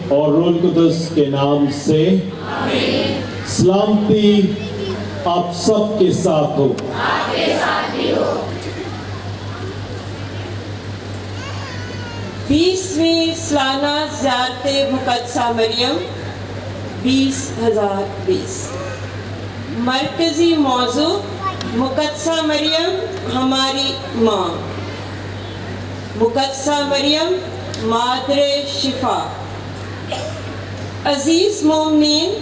اور روح القدس کے نام سے آمین۔ سلامتی آپ سب کے ساتھ ہو۔ آپ کے ساتھ بھی ہو۔ 20ویں سالانہ زیارت مقدسہ مریم 2020۔ مرکزی موضوع مقدسہ مریم ہماری ماں، مقدسہ مریم مادر شفا۔ عزیز مومنین،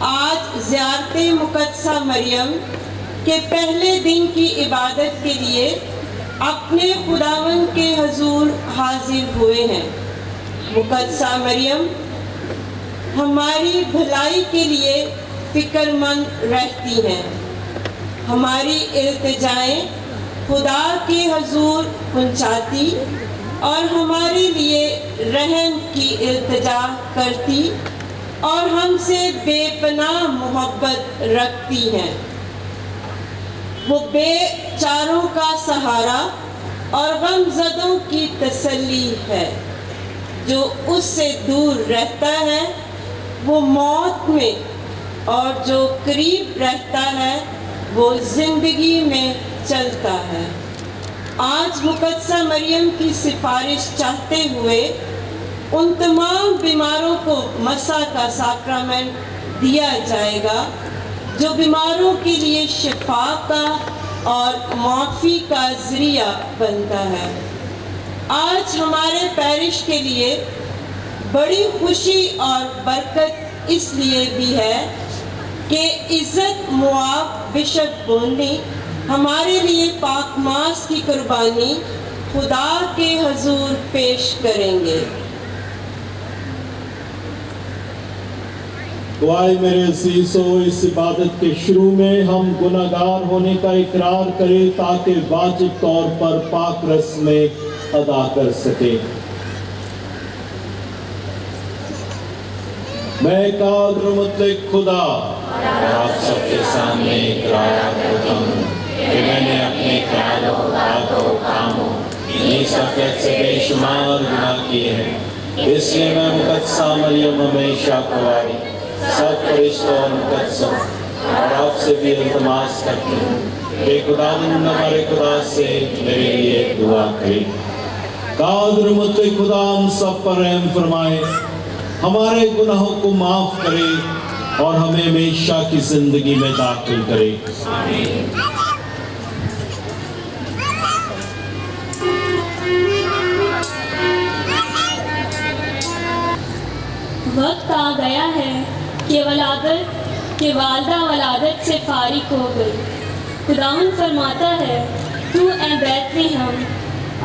آج زیارت مقدسہ مریم کے پہلے دن کی عبادت کے لیے اپنے خداوند کے حضور حاضر ہوئے ہیں۔ مقدسہ مریم ہماری بھلائی کے لیے فکر مند رہتی ہیں۔ ہماری التجائیں خدا کے حضور پہنچاتی اور ہمارے لیے رحم کی التجا کرتی اور ہم سے بے پناہ محبت رکھتی ہیں۔ وہ بے چاروں کا سہارا اور غم زدوں کی تسلی ہے۔ جو اس سے دور رہتا ہے وہ موت میں، اور جو قریب رہتا ہے وہ زندگی میں چلتا ہے۔ آج مقدسہ مریم کی سفارش چاہتے ہوئے ان تمام بیماروں کو مسح کا ساکرامنٹ دیا جائے گا جو بیماروں کے لیے شفا کا اور معافی کا ذریعہ بنتا ہے۔ آج ہمارے پیرش کے لیے بڑی خوشی اور برکت اس لیے بھی ہے کہ عزت مواب بشپ بونی ہمارے لیے پاک ماس کی قربانی خدا کے حضور پیش کریں گے۔ دعائے میرے عزیزو، اس عبادت کے شروع میں ہم گناہگار ہونے کا اقرار کریں تاکہ واجب طور پر پاک رسمیں ادا کر سکیں۔ میں قادر و مطلق خدا آپ سب کے سامنے اقرار کرتا ہوں کہ میں نے اپنے خیالوں، باتوں، کاموں، انہی سفید سے بے شمار گناہ کیے ہیں۔ اس لیے میں مقدسہ مریم ہمیشہ کواری سب فرشتوں اور مقدسوں اور آپ سے بھی التماس کرتی ہوں کہ خداوند ہمارے خدا سے میرے لیے دعا کرے۔ قادر و مطلق خدا ہم سب پر رحم فرمائے، ہمارے گناہوں کو معاف کرے اور ہمیں ہمیشہ کی زندگی میں داخل کرے۔ آمین۔ وقت آ گیا ہے کہ والدہ ولادت سے فارغ ہو گئی۔ خداوند فرماتا ہے، تو اے بیت لحم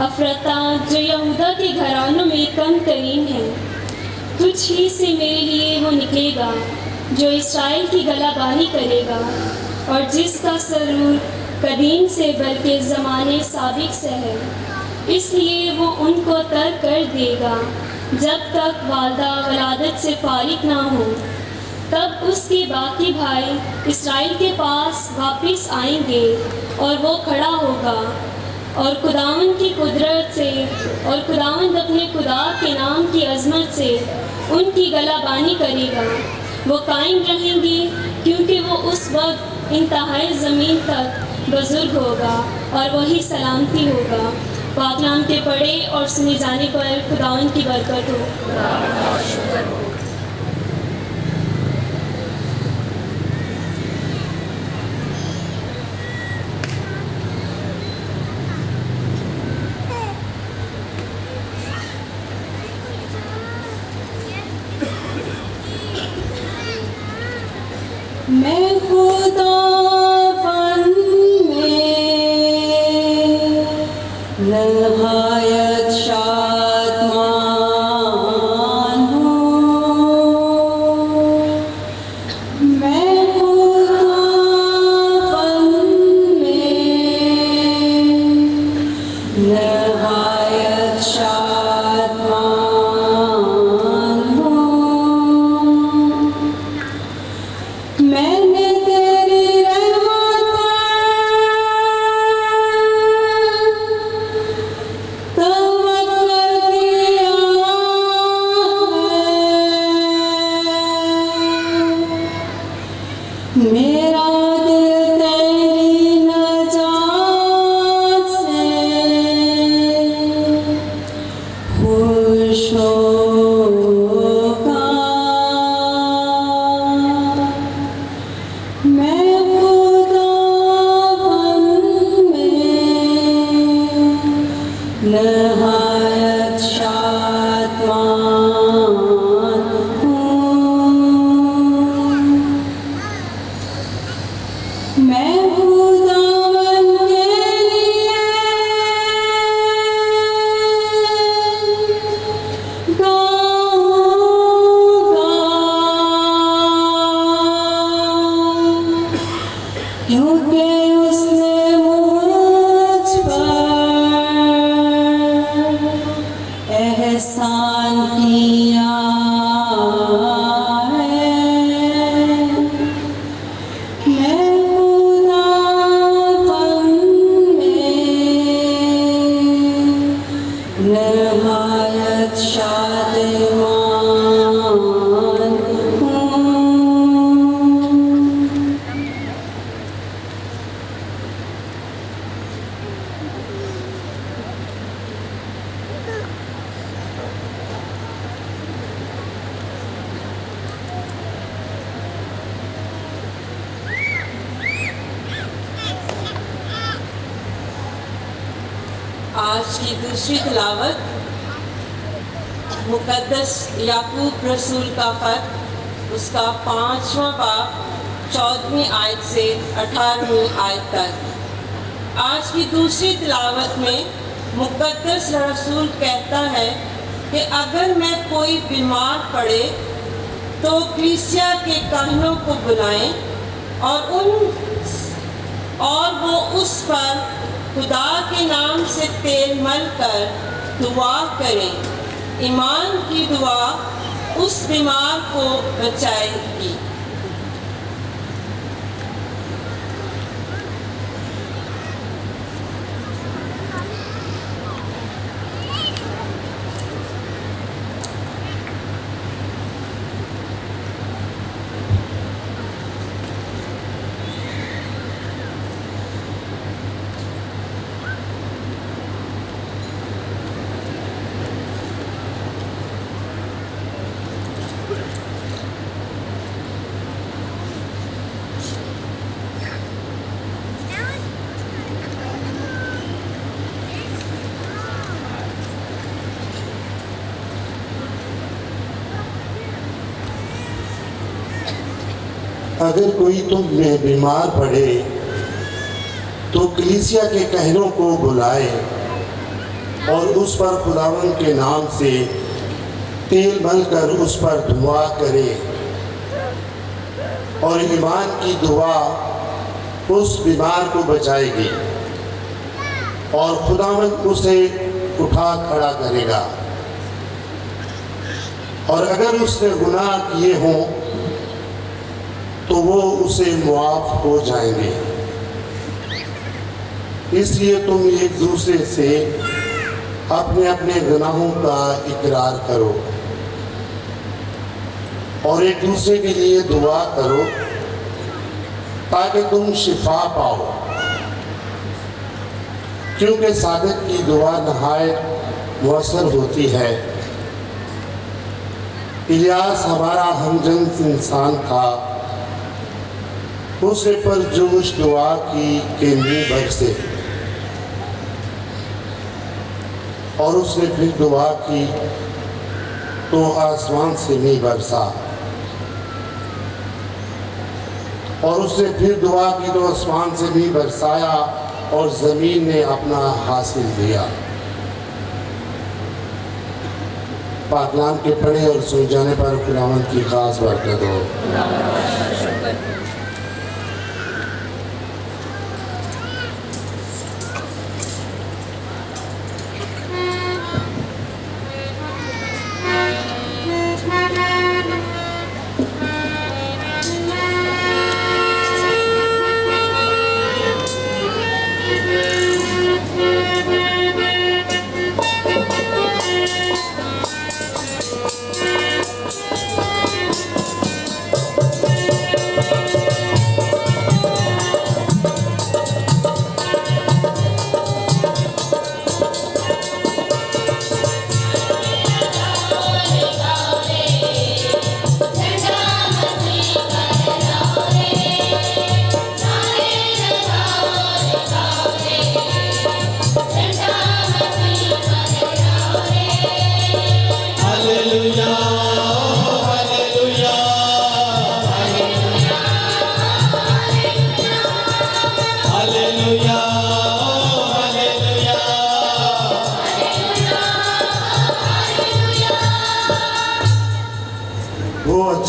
افراطہ جو یہودا کے گھرانوں میں کم ترین ہے، تجھ ہی سے میرے لیے وہ نکلے گا جو اسرائیل کی گلہ بانی کرے گا، اور جس کا سرور قدیم سے بلکہ زمانے سابق سے ہے۔ اس لیے وہ ان کو ترک کر دے گا جب تک والدہ ولادت سے فارغ نہ ہو۔ تب اس کے باقی بھائی اسرائیل کے پاس واپس آئیں گے اور وہ کھڑا ہوگا اور خداوند کی قدرت سے اور خداوند اپنے خدا کے نام کی عظمت سے ان کی گلہ بانی کرے گا۔ وہ قائم رہیں گے کیونکہ وہ اس وقت انتہائی زمین تک بزرگ ہوگا اور وہی سلامتی ہوگا۔ پاک نام کے پڑھے اور سنے جانے پر خداوند کی برکت ہو۔ میں خدا فن میں نہایت شادمان ہوں، میں خدا فن میں نہایت شادمان ہوں۔ میں نے تیری رحمت توکل کیا ہے، میرا دل تیری نجات سے خوش ہوگا، میں خداوند میں نہایت شادمان ہوں، میں خداوند کے لیے گاؤں گا، کیونکہ اس نے مجھ پر احسان کیا ہے، میں خداوند میں نہایت شادمان ہوں۔ آج کی دوسری تلاوت مقدس یعقوب رسول کا خط، اس کا 5واں باب 14ویں آیت سے 18ویں آیت تک۔ آج کی دوسری تلاوت میں مقدس رسول کہتا ہے کہ اگر میں کوئی بیمار پڑے تو کلیسیا کے کاہنوں کو بلائیں اور وہ اس پر خدا کے نام سے تیل مل کر دعا کریں، ایمان کی دعا اس بیمار کو بچائے گی۔ اگر کوئی تم میں بیمار پڑے تو کلیسیا کے کاہنوں کو بلائے اور اس پر خداوند کے نام سے تیل مل کر اس پر دعا کرے، اور ایمان کی دعا اس بیمار کو بچائے گی اور خداوند اسے اٹھا کھڑا کرے گا، اور اگر اس نے گناہ کیے ہوں تو وہ اسے معاف ہو جائیں گے۔ اس لیے تم ایک دوسرے سے اپنے اپنے گناہوں کا اقرار کرو اور ایک دوسرے کے لیے دعا کرو تاکہ تم شفا پاؤ، کیونکہ صادق کی دعا نہایت مؤثر ہوتی ہے۔ الیاس ہمارا ہمجنس انسان تھا، اس نے پرجوش دعا کی کہ منہ برسے، اور اس نے پھر دعا کی تو آسمان سے منہ برسا، اور اس نے پھر دعا کی تو آسمان سے منہ برسایا اور زمین نے اپنا حاصل دیا۔ پاک کلام کے پڑھے اور سن جانے پر خداوند کی خاص برکت ہو۔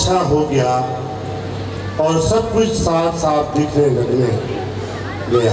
اچھا ہو گیا اور سب کچھ صاف صاف دکھنے لگنے گیا۔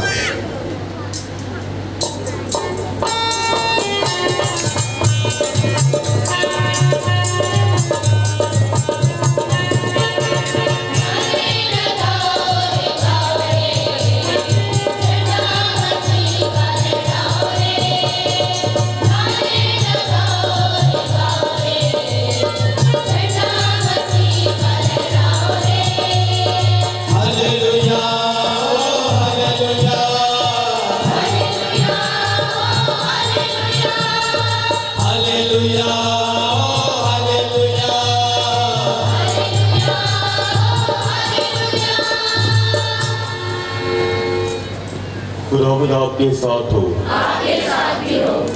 خداوند آپ کے ساتھ ہو۔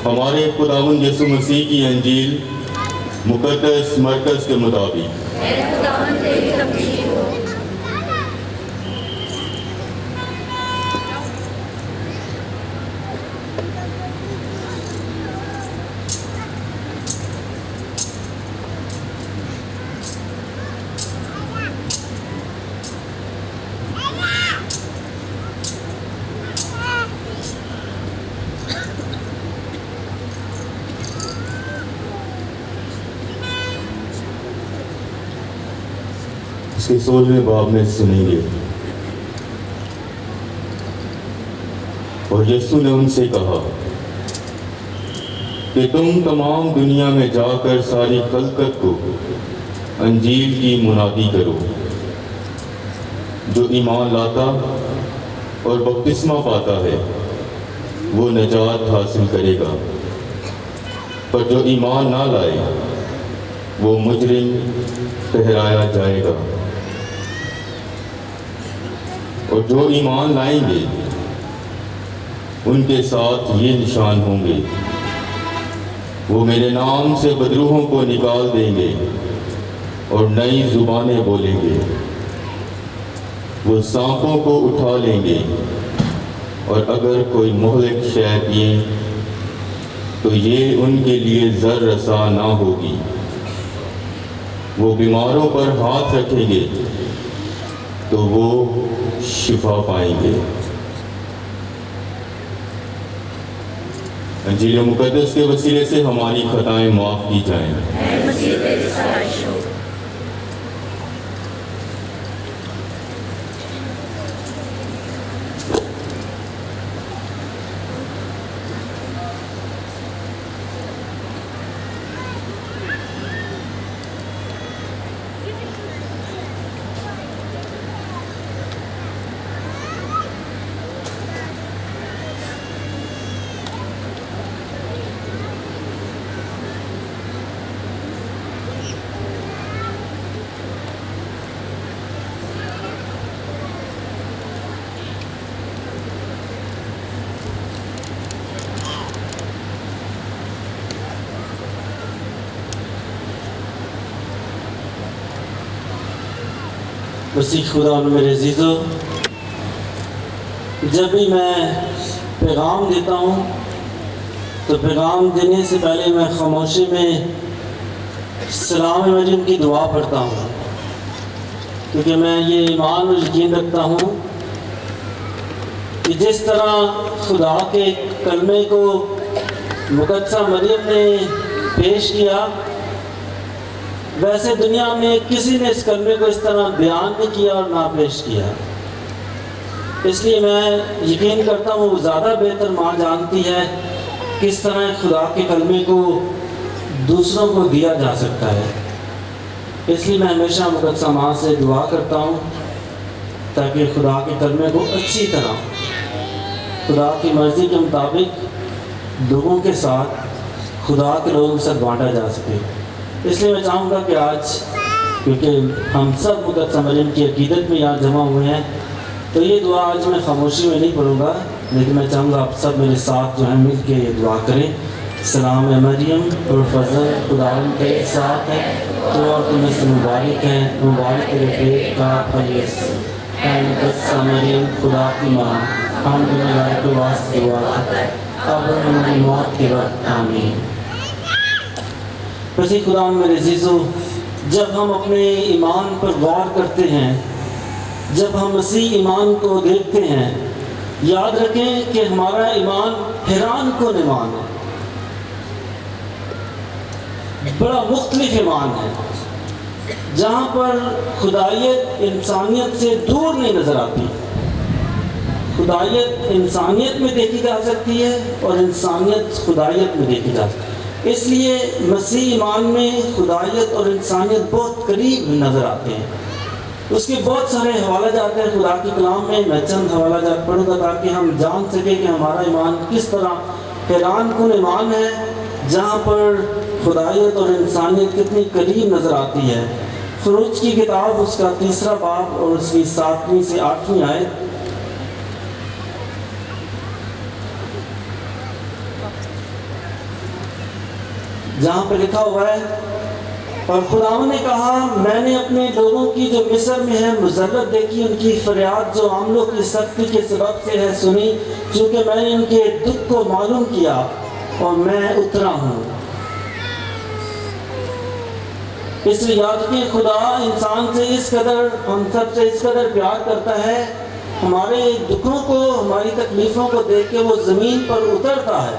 ہمارے خداوند یسوع مسیح کی انجیل مقدس مرکز کے مطابق۔ اس کے 16ویں باب میں سنیں گے۔ اور یسوع نے ان سے کہا کہ تم تمام دنیا میں جا کر ساری خلقت کو انجیل کی منادی کرو۔ جو ایمان لاتا اور بپتسمہ پاتا ہے وہ نجات حاصل کرے گا، پر جو ایمان نہ لائے وہ مجرم ٹھہرایا جائے گا۔ اور جو ایمان لائیں گے ان کے ساتھ یہ نشان ہوں گے، وہ میرے نام سے بدروحوں کو نکال دیں گے اور نئی زبانیں بولیں گے، وہ سانپوں کو اٹھا لیں گے، اور اگر کوئی مہلک شے پئیں تو یہ ان کے لیے ضر رسا نہ ہوگی۔ وہ بیماروں پر ہاتھ رکھیں گے تو وہ شفا پائیں گے۔ انجیل مقدس کے وسیلے سے ہماری خطائیں معاف کی جائیں۔ مسیح خدا اور میرے عزیزو، جب بھی میں پیغام دیتا ہوں تو پیغام دینے سے پہلے میں خاموشی میں سلام مریم کی دعا پڑھتا ہوں، کیونکہ میں یہ ایمان اور یقین رکھتا ہوں کہ جس طرح خدا کے کلمے کو مقدسہ مریم نے پیش کیا، ویسے دنیا میں کسی نے اس کلمے کو اس طرح بیان نہیں کیا اور نہ پیش کیا۔ اس لیے میں یقین کرتا ہوں وہ زیادہ بہتر ماں جانتی ہے کس طرح خدا کے کلمے کو دوسروں کو دیا جا سکتا ہے۔ اس لیے میں ہمیشہ مقدسہ ماں سے دعا کرتا ہوں تاکہ خدا کے کلمے کو اچھی طرح خدا کی مرضی کے مطابق لوگوں کے ساتھ، خدا کے لوگوں کے ساتھ بانٹا جا سکے۔ اس لیے میں چاہوں گا کہ آج، کیونکہ ہم سب مقدسہ مریم کی عقیدت میں یہاں جمع ہوئے ہیں، تو یہ دعا آج میں خاموشی میں نہیں پڑھوں گا، لیکن میں چاہوں گا آپ سب میرے ساتھ جو ہیں مل کے یہ دعا کریں۔ سلام اے مریم اور فضل، خداوند تیرے ساتھ ہے، تو اور تم میں سے مبارک ہے، مبارک تیرے پیٹ کا پھل یسوع۔ اے مقدسہ مریم خدا کی ماں، ہم تمہیں لائق و واسطے دعا کرتے ہیں، اب ہماری موت کے وقت آمین۔ مسیح خدا میرے عزیزو، جب ہم اپنے ایمان پر غور کرتے ہیں، جب ہم مسیح ایمان کو دیکھتے ہیں، یاد رکھیں کہ ہمارا ایمان حیران کن ایمان ہے، بڑا مختلف ایمان ہے، جہاں پر خدائیت انسانیت سے دور نہیں نظر آتی۔ خدائیت انسانیت میں دیکھی جا سکتی ہے اور انسانیت خدائیت میں دیکھی جا سکتی ہے۔ اس لیے مسیح ایمان میں خدائیت اور انسانیت بہت قریب نظر آتے ہیں۔ اس کے بہت سارے حوالہ جات ہیں خدا کے کلام میں، میں چند حوالہ جات پڑھوں گا تاکہ ہم جان سکیں کہ ہمارا ایمان کس طرح حیران کن ایمان ہے، جہاں پر خدائیت اور انسانیت کتنی قریب نظر آتی ہے۔ خروج کی کتاب اس کا 3 باب اور اس کی 7ویں سے 8ویں آیت۔ جہاں پہ لکھا ہوا ہے، اور خداوند نے کہا، میں نے اپنے لوگوں کی جو مصر میں ہے مذلت دیکھی، ان کی فریاد جو عاملوں کی سختی کے سبب سے ہے سنی، چونکہ میں نے ان کے دکھ کو معلوم کیا اور میں اترا ہوں۔ اس لیے یاد رکھیں خدا انسان سے اس قدر، ہم سب سے اس قدر پیار کرتا ہے، ہمارے دکھوں کو، ہماری تکلیفوں کو دیکھ کے وہ زمین پر اترتا ہے۔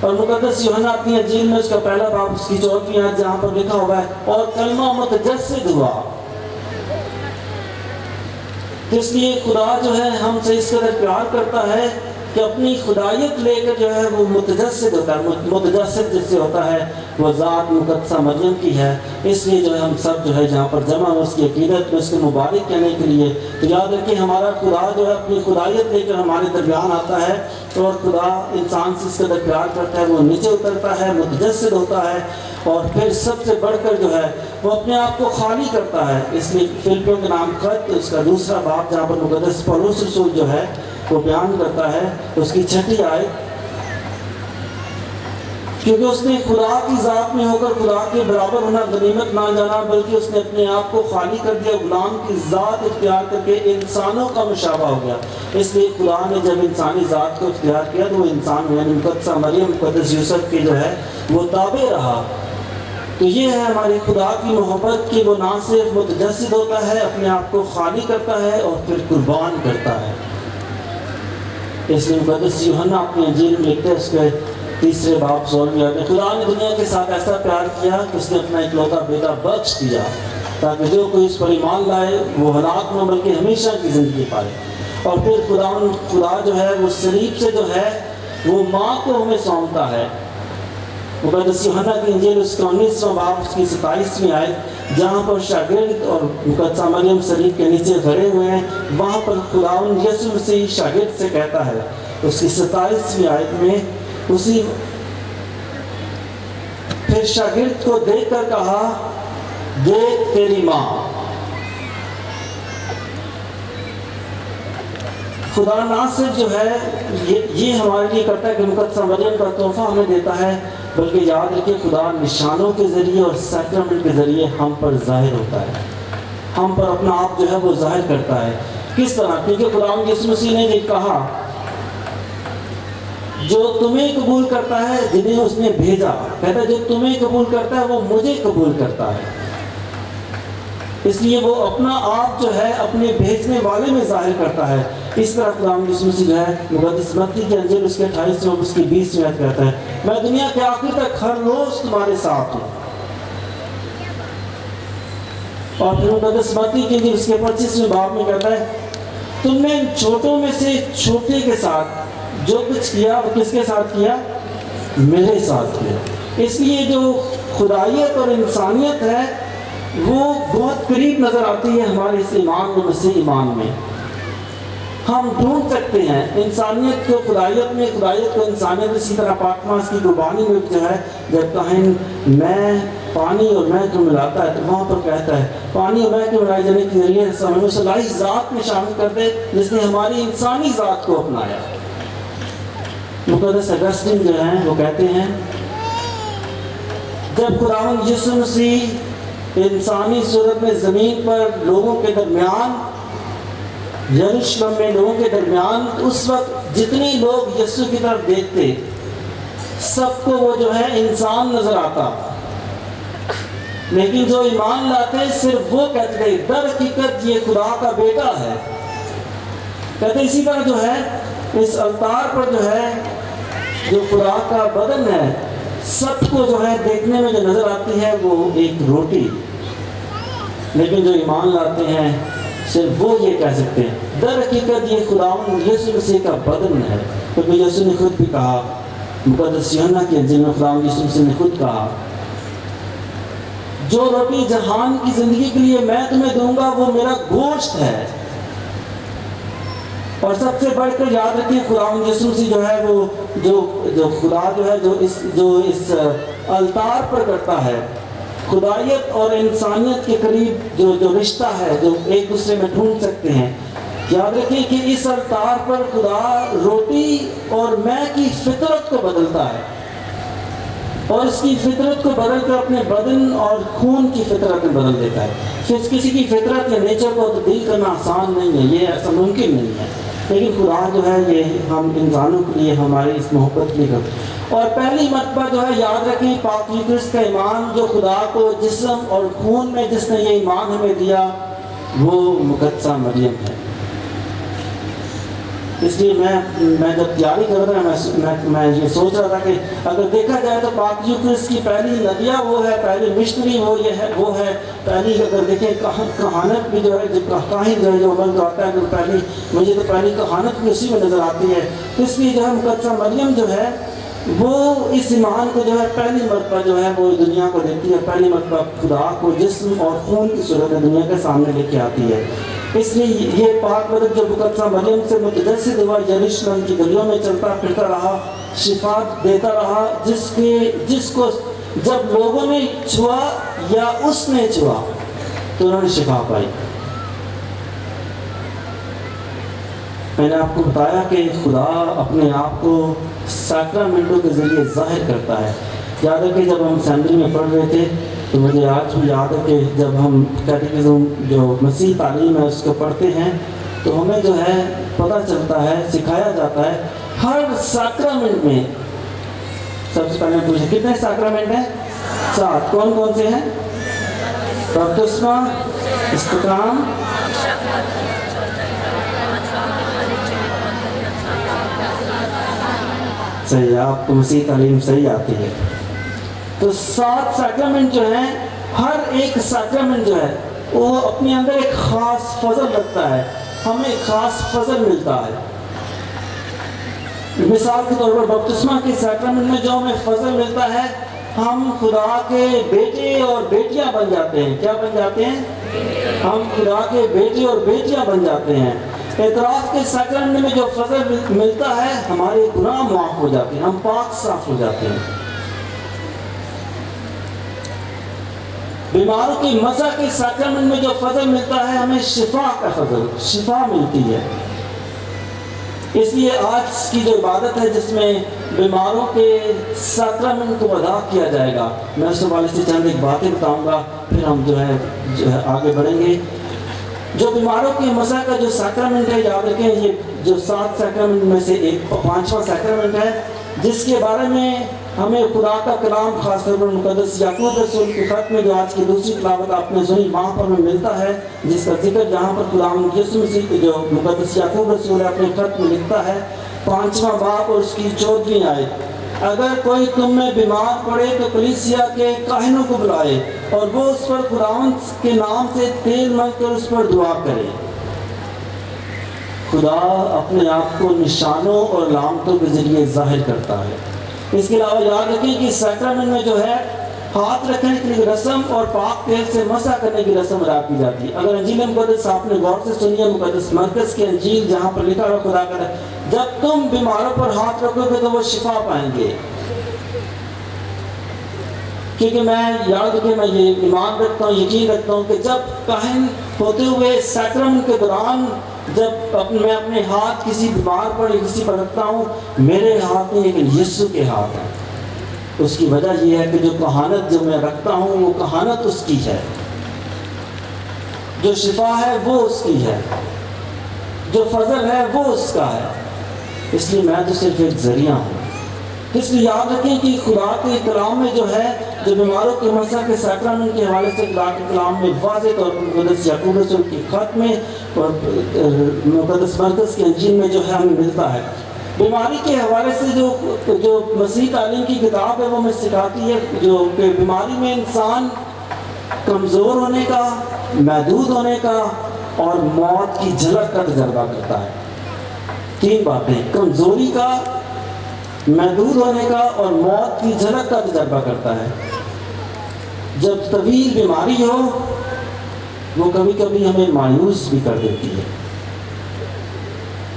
اور مقدس یوحنا اپنی انجیل میں اس کا 1 باب اس کی 4ویں آیت جہاں پر لکھا ہوا ہے، اور کلمہ متجسد ہوا۔ اس لیے خدا جو ہے ہم سے اس قدر پیار کرتا ہے کہ اپنی خدائیت لے کر جو ہے وہ متجسد ہوتا ہے۔ متجسد جس سے ہوتا ہے وہ ذات مقدسہ مریم کی ہے۔ اس لیے جو ہے ہم سب جو ہے جہاں پر جمع ہو اس کی عقیدت میں اس کے مبارک کہنے کے لیے، تو یاد رکھیں ہمارا خدا جو ہے اپنی خدائیت لے کر ہمارے درمیان آتا ہے، اور خدا انسان سے اس قدر پیار کرتا ہے، وہ نیچے اترتا ہے، متجسد ہوتا ہے، اور پھر سب سے بڑھ کر جو ہے وہ اپنے آپ کو خالی کرتا ہے۔ اس لیے فلپیوں کے نام خط اس کا 2 باب جہاں پر مقدس پولس رسول جو ہے وہ بیان کرتا ہے، اس کی 6 آیت، کیونکہ اس نے خدا کی ذات میں ہو کر خدا کے برابر ہونا غنیمت نہ جانا، بلکہ اس نے اپنے آپ کو خالی کر دیا، غلام کی ذات اختیار کر کے انسانوں کا مشابہ ہو گیا۔ اس لیے خدا نے جب انسانی ذات کو اختیار کیا تو وہ انسان یعنی مقدسہ مریم، مقدس یوسف کے جو ہے وہ تابع رہا۔ تو یہ ہے ہماری خدا کی محبت کہ وہ نہ صرف متجسد ہوتا ہے، اپنے آپ کو خالی کرتا ہے اور پھر قربان کرتا ہے۔ اس لیے مقدس یوحنا اپنی انجیل میں لکھتے ہیں اس کے 3 باب 16ویں آیت میں، خدا نے دنیا کے ساتھ ایسا پیار کیا کہ اس نے اپنا اکلوتا بیٹا بخش دیا تاکہ جو کوئی اس پر ایمان لائے وہ ہلاک نہ بلکہ ہمیشہ کی زندگی پائے۔ اور پھر خدا جو ہے وہ صلیب سے جو ہے وہ ماں کو ہمیں سونپتا ہے۔ مقدس یوحنا کی انجیل اس کا 19واں باب اس کی 27ویں آیت، جہاں پر شاگرد اور مقدسہ مریم صلیب کے نیچے کھڑے ہوئے ہیں، وہاں پر خداوند یسوع مسیح شاگرد سے کہتا ہے اس کی 27ویں آیت میں، پھر شاگرد کو دیکھ کر کہا، دیکھ تیری ماں۔ خدا نہ صرف جو ہے یہ ہمارے لیے کرتا ہے کہ مقدسہ مریم کا تحفہ ہمیں دیتا ہے، بلکہ یاد رکھیں خدا نشانوں کے ذریعے اور سیکرمنٹ کے ذریعے ہم پر ظاہر ہوتا ہے، ہم پر اپنا آپ جو ہے وہ ظاہر کرتا ہے۔ کس طرح؟ کیونکہ خدا یسوع مسیح نے یہ کہا، جو تمہیں قبول کرتا ہے جنہیں اس نے بھیجا، کہتا ہے جو تمہیں قبول کرتا ہے وہ مجھے قبول کرتا ہے۔ اس لیے وہ اپنا آپ جو ہے اپنے بھیجنے والے میں ظاہر کرتا ہے۔ اس طرح خدا یسوع مسیح جو ہے مقدس متی کی انجیل اس کے 28 اور اس کی 20 آیت کہتا ہے، میں دنیا کے آخر تک ہر روز تمہارے ساتھ ہوں۔ اور پھر مقدس متی کی انجیل اس کے 25ویں باب میں کہتا ہے، تم نے ان چھوٹوں میں سے چھوٹے کے ساتھ جو کچھ کیا وہ کس کے ساتھ کیا؟ میرے ساتھ کیا۔ اس لیے جو خدائیت اور انسانیت ہے وہ بہت قریب نظر آتی ہے ہمارے اس ایمان میں، مسیح ایمان میں۔ ہم ڈھونڈ سکتے ہیں انسانیت کو خدائیت میں، خدائیت کو انسانیت۔ اسی طرح پاکماس کی قربانی میں جو ہے جب کاہن میں پانی اور مے کو ملاتا ہے تو وہاں پر کہتا ہے پانی اور مے کے ملائے جانے کے ذریعے ہمیں اس الہی ذات میں شامل کر دے جس نے ہماری انسانی ذات کو اپنایا۔ مقدس اگسٹن جو ہیں وہ کہتے ہیں، جب خداوند یسوع مسیح انسانی صورت میں زمین پر لوگوں کے درمیان، یروشلم میں لوگوں کے درمیان، اس وقت جتنے لوگ یسوع کی طرف دیکھتے سب کو وہ جو ہے انسان نظر آتا، لیکن جو ایمان لاتے ہیں صرف وہ کہتے ہیں در حقیقت یہ خدا کا بیٹا ہے. کہتے ہیں اسی طرح جو ہے اس الطار پر جو ہے جو خدا کا بدن ہے سب کو جو ہے دیکھنے میں جو نظر آتی ہے وہ ایک روٹی، لیکن جو ایمان لاتے ہیں صرف وہ یہ کہہ سکتے ہیں در حقیقت یہ خداوند یسوع مسیح کا بدن ہے. کیونکہ یسوع نے خود بھی کہا، مقدس یوحنا کی انجیل میں خداوند یسوع مسیح نے خود کہا جو روٹی جہان کی زندگی کے لیے میں تمہیں دوں گا وہ میرا گوشت ہے. اور سب سے بڑھ کر یاد رکھیں خداوند یسوع مسیح جو ہے وہ جو خدا جو ہے جو اس الطار پر کرتا ہے خدایت اور انسانیت کے قریب جو رشتہ ہے جو ایک دوسرے میں ڈھونڈ سکتے ہیں. یاد رکھیں کہ اس الطار پر خدا روٹی اور میں کی فطرت کو بدلتا ہے اور اس کی فطرت کو بدل کر اپنے بدن اور خون کی فطرت میں بدل دیتا ہے. پھر کسی کی فطرت یا نیچر کو تبدیل کرنا آسان نہیں ہے، یہ ایسا ممکن نہیں ہے، لیکن خدا جو ہے یہ ہم انسانوں کے لیے ہماری اس محبت کی کرتا. اور پہلی مرتبہ جو ہے یاد رکھیں پاک یوکرسٹ کا ایمان جو خدا کو جسم اور خون میں جس نے یہ ایمان ہمیں دیا وہ مقدسہ مریم ہے. اس لیے میں جب تیاری کر رہا تھا میں یہ سوچ رہا تھا کہ اگر دیکھا جائے تو پاک یوکرسٹ کی پہلی نبیہ وہ ہے، پہلی مشنری وہ ہے پہلی. اگر دیکھیں کہانت بھی جو ہے جو کاہن جو ہے جو عمل کرتا ہے مجھے تو پہلی کہانت بھی اسی میں نظر آتی ہے. اس لیے جو ہے مقدسہ مریم جو ہے وہ اس ایمان کو جو ہے پہلی مرتبہ جو ہے وہ دنیا کو دیتی ہے، پہلی مرتبہ خدا کو جسم اور خون کی صورت میں دنیا کے سامنے لے کے آتی ہے. اس لیے یہ پاک بدن جو مقدسہ مریم سے متجسد ہوا یروشلم کی گلیوں میں چلتا پھرتا رہا، شفا دیتا رہا، جس کو جب لوگوں نے چھوا یا اس نے چھوا تو انہوں نے شفا پائی. میں نے آپ کو بتایا کہ خدا اپنے آپ کو سیکرامنٹوں کے ذریعے ظاہر کرتا ہے. یاد ہے کہ جب ہم اسمبلی میں پڑھ رہے تھے تو مجھے آج بھی یاد ہے کہ جب ہم کیٹیکزم جو مسیح تعلیم ہے اس کو پڑھتے ہیں تو ہمیں جو ہے پتہ چلتا ہے، سکھایا جاتا ہے ہر سیکرامنٹ میں. سب سے پہلے پوچھیں کتنے سیکرامنٹ ہیں؟ 7. کون کون سے ہیں؟ بپتسمہ، استقام، صحیح. آپ کو مسیح تعلیم صحیح آتی ہے. تو 7 سیکرامنٹ جو ہیں ہر ایک سیکرامنٹ جو ہے وہ اپنے اندر ایک خاص فضل رکھتا ہے، ہمیں ایک خاص فضل ملتا ہے. مثال کے طور پر بپتسمہ کے سیکرامنٹ میں جو ہمیں فضل ملتا ہے ہم خدا کے بیٹے اور بیٹیاں بن جاتے ہیں. کیا بن جاتے ہیں؟ ہم خدا کے بیٹے اور بیٹیاں بن جاتے ہیں. اعتراف کے سیکرامنٹ میں جو فضل ملتا ہے ہمارے گناہ معاف ہو جاتے ہیں، ہم پاک صاف ہو جاتے ہیں. بیماروں کی مزہ کے سیکرامنٹ میں جو فضل ملتا ہے ہمیں شفا کا فضل، شفا ملتی ہے. اس لیے آج کی جو عبادت ہے جس میں بیماروں کے سیکرامنٹ کو ادا کیا جائے گا، میں اس حوالے سے چند ایک باتیں بتاؤں گا پھر ہم جو ہے آگے بڑھیں گے. جو بیماروں کے مسا کا جو سیکرامنٹ ہے یاد رکھیں یہ جو 7 سیکرامنٹ میں سے 5واں سیکرامنٹ ہے جس کے بارے میں ہمیں خدا کا کلام خاص طور پر مقدس یعقوب رسول کے خط میں جو آج کی دوسری تلاوت آپ نے سنی وہاں پر ہمیں ملتا ہے جس کا ذکر جہاں پر خدا یسوع مسیح کے جو مقدس یعقوب رسول ہے اپنے خط میں لکھتا ہے 5واں باب اور اس کی 14ویں آیت. اگر کوئی تم میں بیمار پڑے تو کلیسیا کے کاہنوں کو بلائے اور وہ اس پر خداوند کے نام سے تیل مل کر اس پر دعا کرے. خدا اپنے آپ کو نشانوں اور علامتوں کے ذریعے ظاہر کرتا ہے. اس کے علاوہ یاد رکھیں کہ سیکرامنٹ میں جو ہے ہاتھ رکھنے کی رسم اور پاک تیل سے مسح کرنے کی رسم ادا کی جاتی ہے. اگر انجیل مقدس آپ نے غور سے سنی ہے مقدس مرکز کی انجیل جہاں پر لکھا ہوا خدا کا جب تم بیماروں پر ہاتھ رکھو گے تو وہ شفا پائیں گے. کیونکہ میں یاد رکھیں میں یہ ایمان رکھتا ہوں، یقین رکھتا ہوں کہ جب کاہن ہوتے ہوئے سیکرامنٹ کے دوران جب میں اپنے ہاتھ کسی بیمار پر یا کسی پر رکھتا ہوں میرے ہاتھ نہیں لیکن یسوع کے ہاتھ ہیں. اس کی وجہ یہ ہے کہ جو کہانت جو میں رکھتا ہوں وہ کہانت اس کی ہے، جو شفا ہے وہ اس کی ہے، جو فضل ہے وہ اس کا ہے. اس لیے میں تو صرف ایک ذریعہ ہوں. اس لیے یاد رکھیں کہ خدا کے کلام میں جو ہے جو بیماروں کے مسح کے سیکرامنٹ کے حوالے سے قرآن کے کلام میں واضح طور پر مقدس یعقوب رسول کے خط میں اور مقدس مرکز کی انجیل میں جو ہے ہمیں ملتا ہے۔ بیماری کے حوالے سے جو مسیح تعلیم کی کتاب ہے وہ ہمیں سکھاتی ہے جو کہ بیماری میں انسان کمزور ہونے کا، محدود ہونے کا اور موت کی جھلک کا تجربہ کرتا ہے۔ 3 باتیں، کمزوری کا، محدود ہونے کا اور موت کی جھلک کا تجربہ کرتا ہے۔ جب طویل بیماری ہو وہ کبھی کبھی ہمیں مایوس بھی کر دیتی ہے۔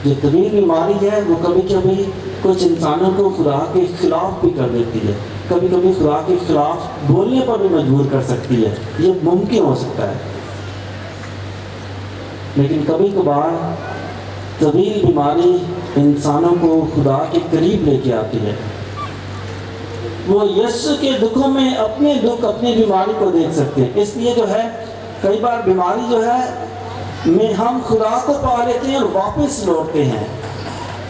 جو طویل بیماری ہے وہ کبھی کبھی کچھ انسانوں کو خدا کے خلاف بھی کر دیتی ہے، کبھی کبھی خدا کے خلاف بولنے پر بھی مجبور کر سکتی ہے، یہ ممکن ہو سکتا ہے۔ لیکن کبھی کبھار طویل بیماری انسانوں کو خدا کے قریب لے کے آتی ہے۔ وہ یسوع کے دکھوں میں اپنے دکھ، اپنی بیماری کو دیکھ سکتے ہیں۔ اس لیے جو ہے کئی بار بیماری جو ہے میں ہم خدا کو پا لیتے ہیں اور واپس لوٹتے ہیں۔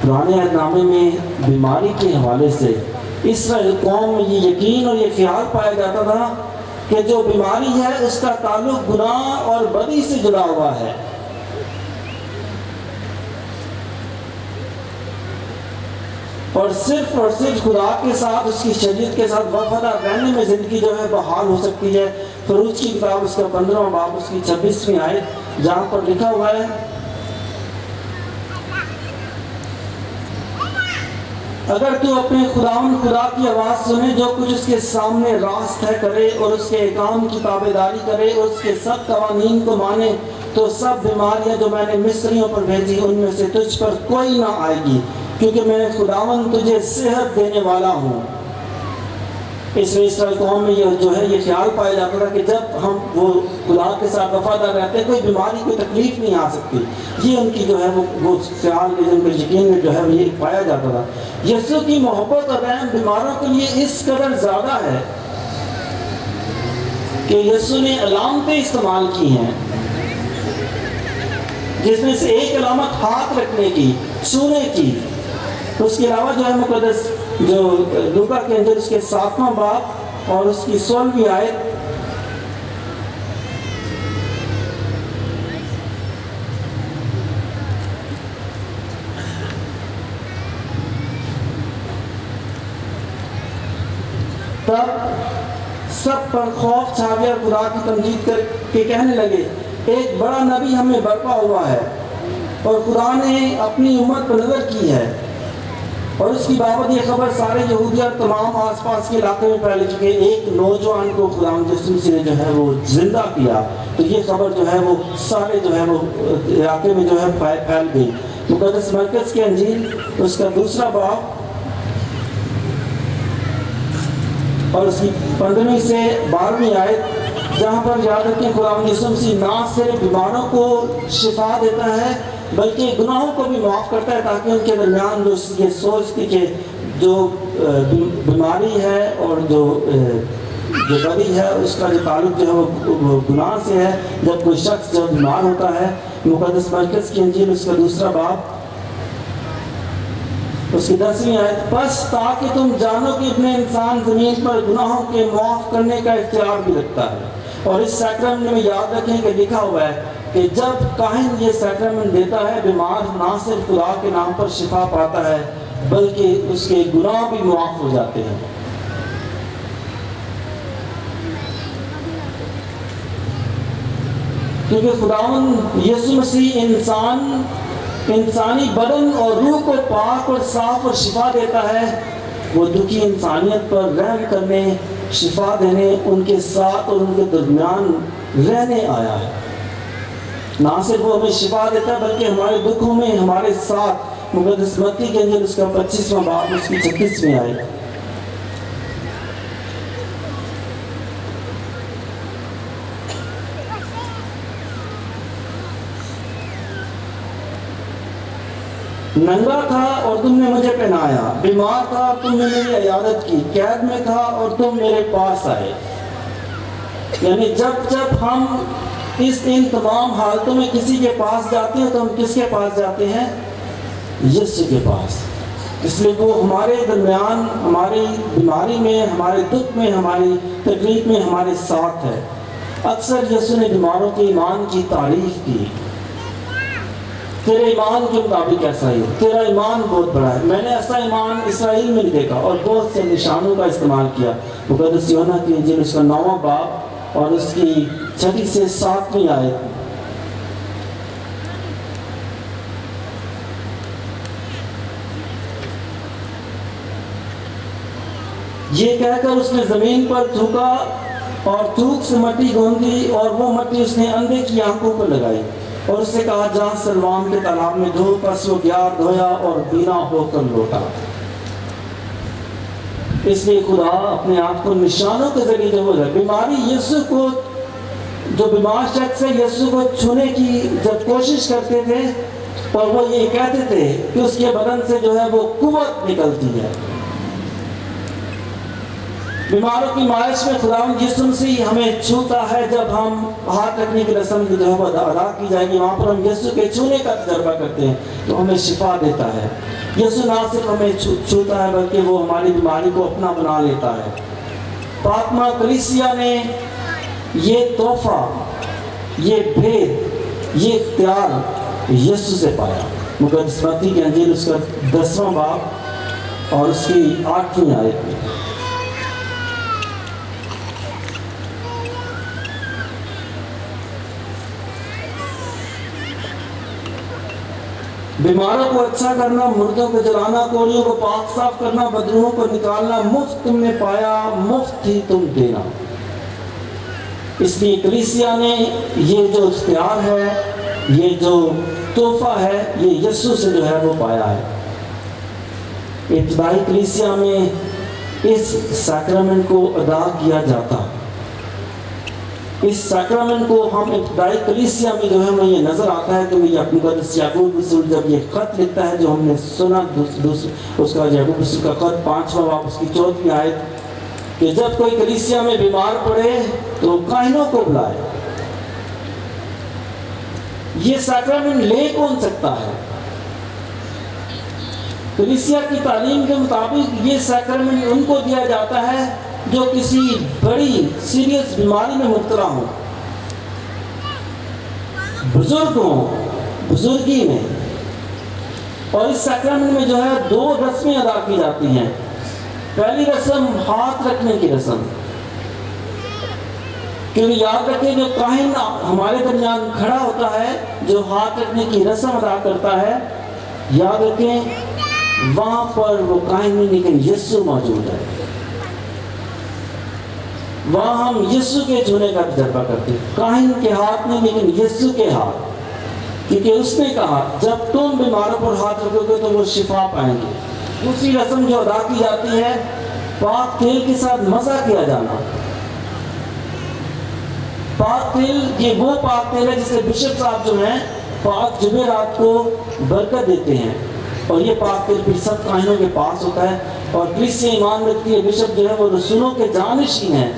پرانے عہد نامے میں بیماری کے حوالے سے اسرائیل قوم میں یہ یقین اور یہ خیال پایا جاتا تھا کہ جو بیماری ہے اس کا تعلق گناہ اور بدی سے جڑا ہوا ہے۔ اور صرف خدا کے ساتھ، اس کی شریعت کے ساتھ وفادار رہنے میں زندگی جو ہے بحال ہو سکتی ہے۔ خروج کی کتاب اس کا 15واں باب اس کی 26ویں آیت جہاں پر لکھا ہوا ہے، اگر تو اپنے خدا کی آواز سنے، جو کچھ اس کے سامنے راست ہے کرے اور اس کے احکام کی تابعداری کرے اور اس کے سب قوانین کو مانے، تو سب بیماریاں جو میں نے مصریوں پر بھیجی ان میں سے تجھ پر کوئی نہ آئے گی، کیونکہ میں خداوند تجھے صحت دینے والا ہوں۔ اس لیے اسرائیل قوم میں یہ جو ہے یہ خیال پایا جاتا تھا کہ جب ہم وہ خدا کے ساتھ وفادار رہتے کوئی بیماری، کوئی تکلیف نہیں آ سکتی۔ یہ ان کی جو ہے وہ خیال میں، ان کے یقین میں جو ہے یہ پایا جاتا تھا۔ یسوع کی محبت اور رحم بیماروں کے لیے اس قدر زیادہ ہے کہ یسوع نے علامتیں استعمال کی ہیں، جس میں سے ایک علامت ہاتھ رکھنے کی، چھونے کی۔ اس کے علاوہ جو ہے مقدس جو لوکا کے انجیل اس کے 7واں باب اور اس کی 16ویں آیت، تب سب پر خوف چھا گیا، خدا کی تمجید کر کے کہنے لگے، ایک بڑا نبی ہمیں برپا ہوا ہے اور خدا نے اپنی امت پر نظر کی ہے۔ اور اس کی بابت یہ خبر سارے یہودیہ اور تمام آس پاس کے علاقے میں پھیل چکی ہے۔ ایک نوجوان کو خدا یسوع مسیح نے جو ہے وہ زندہ کیا، تو یہ خبر جو ہے وہ سارے جو ہے وہ علاقے میں جو ہے پھیل گئی۔ مقدس مرکز کی انجیل اس کا 2واں باب اور اس کی 15ویں سے 12ویں آیت، جہاں پر یاد رکھیں خدا یسوع مسیح نہ صرف بیماروں کو شفا دیتا ہے بلکہ گناہوں کو بھی معاف کرتا ہے، تاکہ ان کے درمیان جو یہ سوچ تھی کہ جو بیماری ہے اور جو بدی ہے اس کا جو تعلق جو ہے وہ گناہ سے ہے۔ جب کوئی شخص جب بیمار ہوتا ہے، مقدس مرکز کی انجیل اس کا 2واں باب اس کی 10ویں آیت، بس تاکہ تم جانو کہ ابن انسان زمین پر گناہوں کے معاف کرنے کا اختیار بھی رکھتا ہے۔ اور اس سیکرمنٹ میں یاد رکھیں کہ لکھا ہوا ہے کہ جب کاہن یہ سیکرمنٹ دیتا ہے، بیمار نہ صرف خدا کے نام پر شفا پاتا ہے بلکہ اس کے گناہ بھی معاف ہو جاتے ہیں۔ کیونکہ خداوند یسوع مسیح انسانی بدن اور روح کو پاک اور صاف اور شفا دیتا ہے۔ وہ دکھی انسانیت پر رحم کرنے، شفا دینے، ان کے ساتھ اور ان کے درمیان رہنے آیا ہے۔ نہ صرف وہ ہمیں شفا دیتا ہے بلکہ ہمارے دکھوں میں ہمارے ساتھ۔ مقدس متی کے انجیل اس کا 25واں باب اس کی 36ویں آیت، ننگا تھا اور تم نے مجھے پہنایا، بیمار تھا اور تم نے میری عیادت کی، قید میں تھا اور تم میرے پاس آئے۔ یعنی جب ہم ان تمام حالتوں میں کسی کے پاس جاتے ہیں تو ہم کس کے پاس جاتے ہیں؟ یسوع کے پاس۔ اس لیے وہ ہمارے درمیان، ہماری بیماری میں، ہمارے دکھ میں، ہماری تکلیف میں ہمارے ساتھ ہے۔ اکثر یسوع نے بیماروں کے ایمان کی تعریف کی، تیرے ایمان کے مطابق ایسا ہی، تیرا ایمان بہت بڑا ہے۔ میں نے ایسا ایمان اسرائیل میں نہیں دیکھا، اور بہت سے نشانوں کا استعمال کیا۔ مقدس یوحنا کی انجیل اس کا 9واں باب اور اس کی 6 سے 7ویں آیت۔ یہ کہہ کر اس نے زمین پر تھوکا اور تھوک سے مٹی گوندی، اور وہ مٹی اس نے اندھے کی آنکھوں پر لگائی اور اس سے کہا جا سلوام کے تالاب میں دھو۔ پس وہ گیا، دھویا اور بینا ہو کر لوٹا۔ اس لیے خدا اپنے آپ کو نشانوں کے ذریعے جو ہے بیماری، یسوع کو، جو بیمار شخص ہے یسوع کو چھونے کی جب کوشش کرتے تھے اور وہ یہ کہتے تھے کہ اس کے بدن سے جو ہے وہ قوت نکلتی ہے۔ بیماروں کی معائش میں خداوند یسوع مسیح ہمیں چھوتا ہے۔ جب ہم ہاتھ رکھنے کی رسم جو ہے وہ ادا کی جائے گی، وہاں پر ہم یسوع کے چھونے کا تجربہ کرتے ہیں تو ہمیں شفا دیتا ہے۔ یسوع نہ صرف ہمیں چھوتا ہے بلکہ وہ ہماری بیماری کو اپنا بنا لیتا ہے۔ فاطمہ کلیسیا نے یہ تحفہ، یہ بھید، یہ اختیار یسوع سے پایا۔ مقدس متی کی انجیل اس کا 10واں باب اور اس کی 8ویں آیت میں۔ بیماروں کو اچھا کرنا، مردوں کو جلانا، کوڑیوں کو پاک صاف کرنا، بدروحوں کو نکالنا، مفت تم نے پایا، مفت ہی تم دینا۔ اس لیے کلیسیا نے یہ جو اختیار ہے، یہ جو تحفہ ہے، یہ یسوع سے جو ہے وہ پایا ہے۔ ابتدائی کلیسیا میں اس سیکرمنٹ کو ادا کیا جاتا۔ اس سیکرمنٹ کو ہم ابتدائی کلیسیا میں جو ہے ہمیں یہ نظر آتا ہے کہ یہ مقدس یعقوب رسول جب یہ خط لکھتا ہے جو ہم نے سنا، اس کا یعقوب رسول کا خط 5واں باب اس کی 14ویں آیت، کہ جب کوئی کلیسیا میں بیمار پڑے تو کاہنوں کو بلائے۔ یہ سیکرمنٹ لے کون سکتا ہے؟ کلیسیا کی تعلیم کے مطابق یہ سیکرمنٹ ان کو دیا جاتا ہے جو کسی بڑی سیریس بیماری میں مبتلا ہوں، بزرگ ہوں، بزرگی میں۔ اور اس سیکرمنٹ میں جو ہے 2 رسمیں ادا کی جاتی ہیں۔ پہلی رسم ہاتھ رکھنے کی رسم، کیونکہ یاد رکھیں جو کاہن ہمارے درمیان کھڑا ہوتا ہے جو ہاتھ رکھنے کی رسم ادا کرتا ہے، یاد رکھیں وہاں پر وہ کاہن نہیں لیکن یسوع موجود ہے۔ وہاں ہم یسوع کے چھونے کا تجربہ کرتے ہیں، کاہن کے ہاتھ نہیں لیکن یسوع کے ہاتھ، کیونکہ اس نے کہا جب تم بیماروں پر ہاتھ رکھو گے تو وہ شفا پائیں گے۔ دوسری رسم جو ادا کی جاتی ہے، پاک تیل کے ساتھ مزہ کیا جانا۔ پاک تیل، یہ وہ پاک تیل ہے جسے بشپ صاحب جو ہیں پاک جمعرات کو برکت دیتے ہیں، اور یہ پاک تیل پھر سب کاہنوں کے پاس ہوتا ہے۔ اور کلیسیا ایمان رکھتی ہے بشپ جو ہے وہ رسولوں کے جانشین ہیں،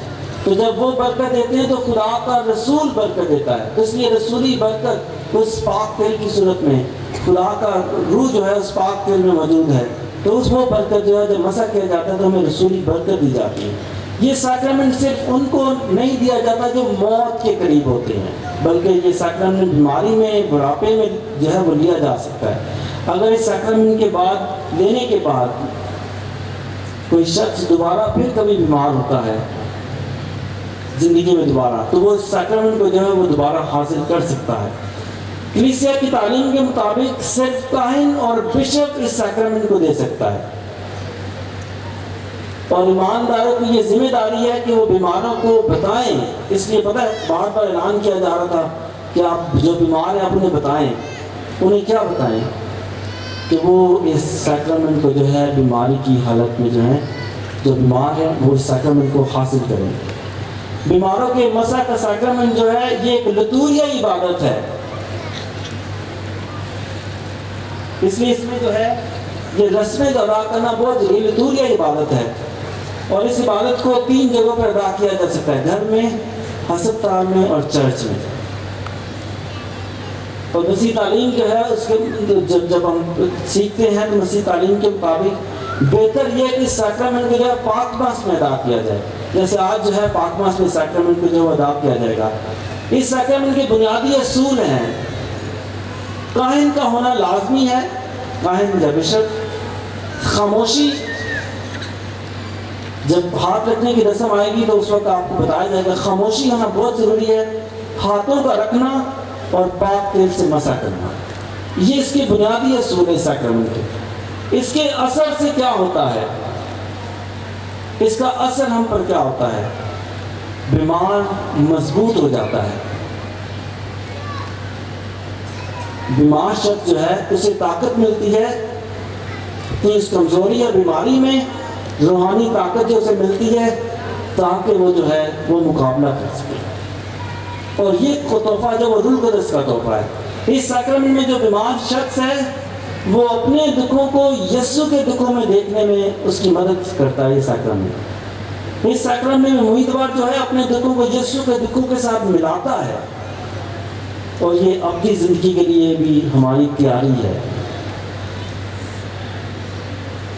تو جب وہ برکت دیتے ہیں تو خدا کا رسول برکت دیتا ہے، اس لیے رسولی برکت اس پاک تیل کی صورت میں خدا کا روح جو ہے اس پاک تیل میں موجود ہے، تو اس وہ برکت جو ہے جب مسح کیا جاتا ہے تو ہمیں رسولی برکت دی جاتی ہے۔ یہ سیکرمنٹ صرف ان کو نہیں دیا جاتا جو موت کے قریب ہوتے ہیں، بلکہ یہ سیکرمنٹ بیماری میں، بڑھاپے میں جو ہے وہ لیا جا سکتا ہے۔ اگر اس سیکرمنٹ کے بعد لینے کے بعد کوئی شخص دوبارہ پھر کبھی بیمار ہوتا ہے زندگی میں دوبارہ، تو وہ اس سیکرمنٹ کو جو ہے وہ دوبارہ حاصل کر سکتا ہے۔ کلیسیا کی تعلیم کے مطابق صرف کاہن اور بشپ اس سیکرمنٹ کو دے سکتا ہے، اور ایمانداروں کی یہ ذمہ داری ہے کہ وہ بیماروں کو بتائیں۔ اس لیے پتہ ہے بار بار اعلان کیا جا رہا تھا کہ آپ جو بیمار ہیں آپ انہیں بتائیں۔ انہیں کیا بتائیں؟ کہ وہ اس سیکرمنٹ کو جو ہے بیماری کی حالت میں جو ہے جو بیمار ہیں وہ اس سیکرمنٹ کو حاصل کریں۔ بیماروں کے مسح کا سیکرمنٹ جو ہے یہ ایک لتوریہ عبادت ہے، اس لیے اس میں جو ہے یہ رسمیں ادا کرنا بہت ضروری، لتوریہ عبادت ہے، اور اس عبادت کو 3 جگہوں پر ادا کیا جا سکتا ہے، گھر میں، ہسپتال میں اور چرچ میں۔ اور مسیح تعلیم جو ہے اس کے جب ہم سیکھتے ہیں تو مسیح تعلیم کے مطابق بہتر یہ ہے کہ سیکرمنٹ جو ہے پاک ماس میں ادا کیا جائے. جیسے آج جو ہے پاک ماس میں سیکرمنٹ کو جو ادا کیا جائے گا. اس سیکرمنٹ کے بنیادی اصول ہیں. کاہن کا ہونا لازمی ہے. کاہن یا بشپ. خاموشی. جب ہاتھ رکھنے کی رسم آئے گی تو اس وقت آپ کو بتایا جائے گا خاموشی ہونا بہت ضروری ہے. ہاتھوں کا رکھنا اور پاک تیل سے مسح کرنا. یہ اس کے بنیادی اصول ہے سیکرمنٹ کے. اس کے اثر سے کیا ہوتا ہے؟ اس کا اثر ہم پر کیا ہوتا ہے؟ بیمار مضبوط ہو جاتا ہے. بیمار شخص جو ہے اسے طاقت ملتی ہے. تو اس کمزوری اور بیماری میں روحانی طاقت جو اسے ملتی ہے تاکہ وہ جو ہے وہ مقابلہ کر سکے. اور یہ تحفہ جو وہ روح القدس کا تحفہ ہے. اس سیکرمنٹ میں جو بیمار شخص ہے وہ اپنے دکھوں کو یسوع کے دکھوں میں دیکھنے میں اس کی مدد کرتا ہے. یہ سیکرمنٹ اس سیکرمنٹ میں امیدوار جو ہے اپنے دکھوں کو یسوع کے دکھوں کے ساتھ ملاتا ہے. اور یہ اپنی زندگی کے لیے بھی ہماری تیاری ہے.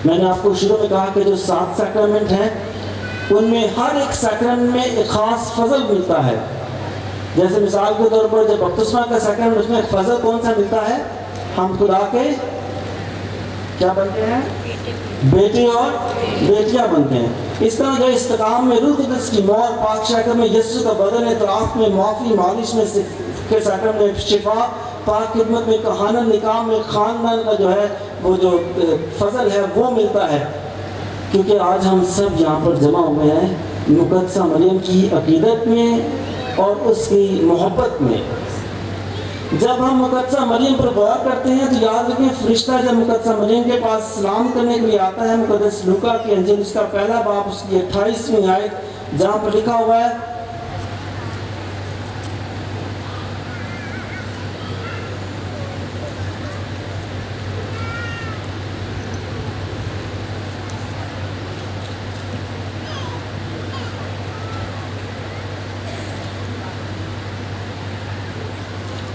میں نے آپ کو شروع میں کہا کہ جو 7 سیکرمنٹ ہیں ان میں ہر ایک سیکرمنٹ میں ایک خاص فضل ملتا ہے. جیسے مثال کے طور پر جب بپتسمہ کا سیکرمنٹ اس میں فضل کون سا ملتا ہے؟ ہم خدا کے کیا بنتے ہیں؟ بیٹے اور بیٹیاں بنتے ہیں. اس طرح جو استقام میں روح القدس کی مور، پاک شاکر میں یسوع کا بدن، اعتراف میں معافی، مالش میں کے سیکرمنٹ میں شفا، پاک خدمت میں کہانت، نکاح میں خاندان کا جو ہے وہ جو فضل ہے وہ ملتا ہے. کیونکہ آج ہم سب یہاں پر جمع ہوئے ہیں مقدسہ مریم کی عقیدت میں اور اس کی محبت میں. جب ہم مقدسہ مریم پر غور کرتے ہیں تو یاد رکھیں فرشتہ جب مقدسہ مریم کے پاس سلام کرنے کے لیے آتا ہے، مقدس لوکا کی انجیل اس کا پہلا باب اس کی 28ویں آیت جہاں پر لکھا ہوا ہے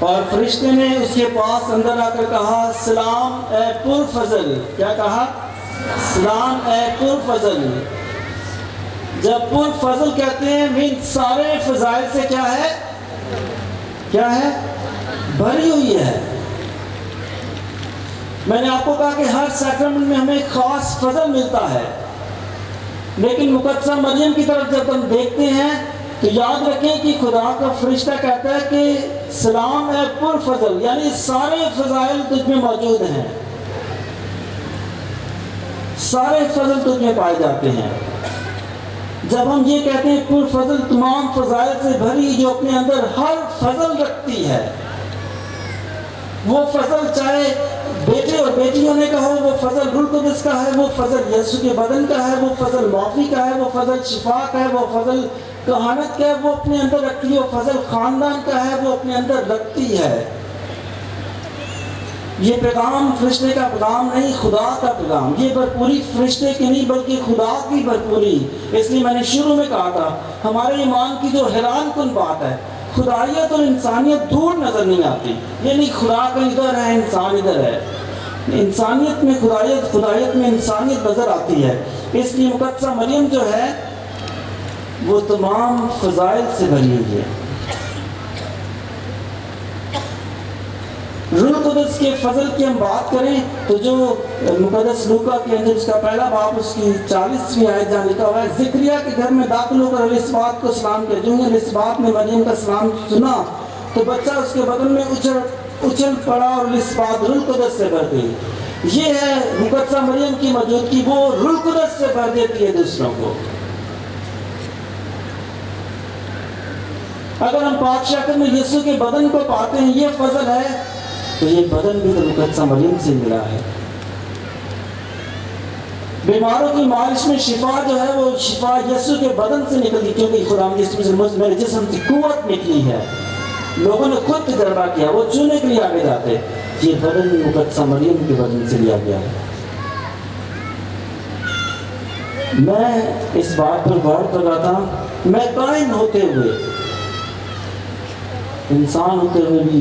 اور فرشتے نے اس کے پاس اندر آ کر کہا سلام اے پرفضل. کیا کہا؟ سلام اے پرفضل. جب پرفضل کہتے ہیں مین سارے فضائل سے کیا ہے؟ کیا ہے؟ بھری ہوئی ہے. میں نے آپ کو کہا کہ ہر سیکرمنٹ میں ہمیں ایک خاص فضل ملتا ہے. لیکن مقدسہ مریم کی طرف جب ہم دیکھتے ہیں تو یاد رکھیں کہ خدا کا فرشتہ کہتا ہے کہ سلام اے پرفضل، یعنی سارے فضائل تجھ میں موجود ہیں. سارے فضل تجھ میں پائے جاتے ہیں. جب ہم یہ کہتے ہیں پرفضل، تمام فضائل سے بھری جو اپنے اندر ہر فضل رکھتی ہے. وہ فضل چاہے بیٹے اور بیٹی ہونے کا ہو، وہ فضل روح القدس کا ہے، وہ فضل یسوع کے بدن کا ہے، وہ فضل معافی کا ہے، وہ فضل شفا کا ہے، وہ فضل کہانت کا ہے، وہ اپنے اندر رکھتی ہے. وہ فضل خاندان کا ہے، وہ اپنے اندر رکھتی ہے. یہ پیغام فرشتے کا پیغام نہیں، خدا کا پیغام. یہ بھرپوری فرشتے کی نہیں بلکہ خدا کی بھرپوری. اس لیے میں نے شروع میں کہا تھا ہمارے ایمان کی جو حیران کن بات ہے، خدائیت اور انسانیت دور نظر نہیں آتی. یہ نہیں خدا کا ادھر ہے انسان ادھر ہے. انسانیت میں خدائیت، خدائیت میں انسانیت نظر آتی ہے. اس لیے مقدسہ مریم جو ہے وہ تمام فضائل سے بھری ہوئی ہے. روح القدس کے فضل کی ہم بات کریں تو جو مقدس لوکا کے اندر اس کا پہلا باب اس کی 40ویں آیت جہاں لکھا ہوا ہے زکریا کے گھر میں داخل ہو کر الیسبات کو سلام کیا. جو الیسبات نے مریم کا سلام سنا تو بچہ اس کے بدن میں اچھل پڑا اور الیسبات روح القدس سے بھر گئی. یہ ہے مقدسہ مریم کی موجودگی، وہ روح القدس سے بھر دیتی ہے دوسروں کو. اگر ہم پاک شاکر میں یسوع کے بدن کو پاتے ہیں، یہ فضل ہے، تو یہ بدن بھی تو مقدسہ مریم سے ملا ہے. بیماروں کی مالش میں شفا جو ہے وہ شفا یسوع کے بدن سے نکلتی، کیونکہ خدا میرے جسم سے قوت نکلی ہے. لوگوں نے خود تجربہ کیا، وہ چونے کے لیے آگے جاتے. یہ بدن مقدسہ مریم کے بدن سے لیا گیا ہے. میں اس بات پر غور کر رہا تھا، میں کائن ہوتے ہوئے، انسان ہوتے ہوئے بھی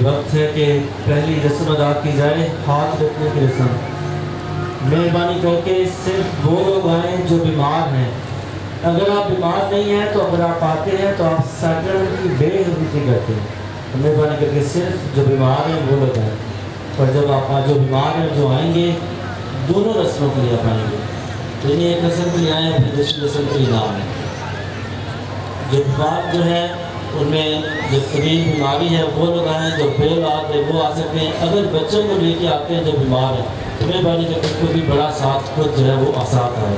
یہ وقت ہے کہ پہلی رسم ادا کی جائے، ہاتھ رکھنے کی رسم۔ مہربانی کر کے صرف وہ لوگ آئیں جو بیمار ہیں۔ اگر آپ بیمار نہیں ہیں تو اگر آپ آتے ہیں تو آپ سیکرمنٹ کی بے حرمتی کرتے ہیں۔ مہربانی کر کے صرف جو بیمار ہیں وہ لوگ آئیں، اور جب آپ جو بیمار ہیں جو آئیں گے دونوں رسموں کے لیے آپ آئیں گے، یعنی ایک رسم کے لیے آئیں پھر دوسری رسم کے لیے نہ آئیں۔ جو بیمار جو ہیں ان میں جو طویل بیماری ہے وہ لوگ آئیں، جو بے اولاد ہے وہ آ سکتے ہیں۔ اگر بچوں کو لے کے آتے ہیں جو بیمار ہیں تو مہربانی کر کے کوئی بھی بڑا ساتھ خود جو ہے وہ ساتھ آئے۔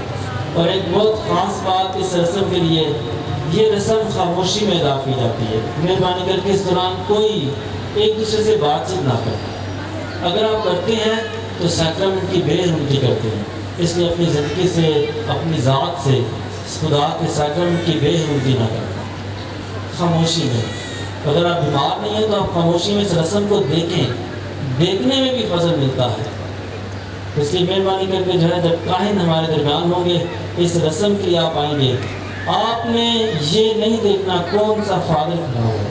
اور ایک بہت خاص بات اس رسم کے لیے، یہ رسم خاموشی میں ادا کی جاتی ہے۔ مہربانی کر کے اس دوران کوئی ایک دوسرے سے بات چیت نہ کرے۔ اگر آپ کرتے ہیں تو سیکرمنٹ کی بے حرمتی کرتے ہیں، اس لیے اپنی زندگی سے اپنی ذات سے خدا کے سیکرمنٹ کی بے حرمتی نہ کریں۔ خاموشی میں اگر آپ بیمار نہیں ہیں تو آپ خاموشی میں اس رسم کو دیکھیں، دیکھنے میں بھی فضل ملتا ہے۔ اس لیے مہربانی کر کے جو ہے جب کاہن ہمارے درمیان ہوں گے اس رسم کے لیے آپ آئیں گے، آپ نے یہ نہیں دیکھنا کون سا فادر کھڑا ہوا،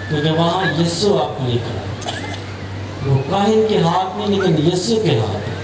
کیونکہ وہاں یسوع آپ کے لیے کھڑا ہے۔ وہ کاہن کے ہاتھ میں لیکن یسوع کے ہاتھ میں۔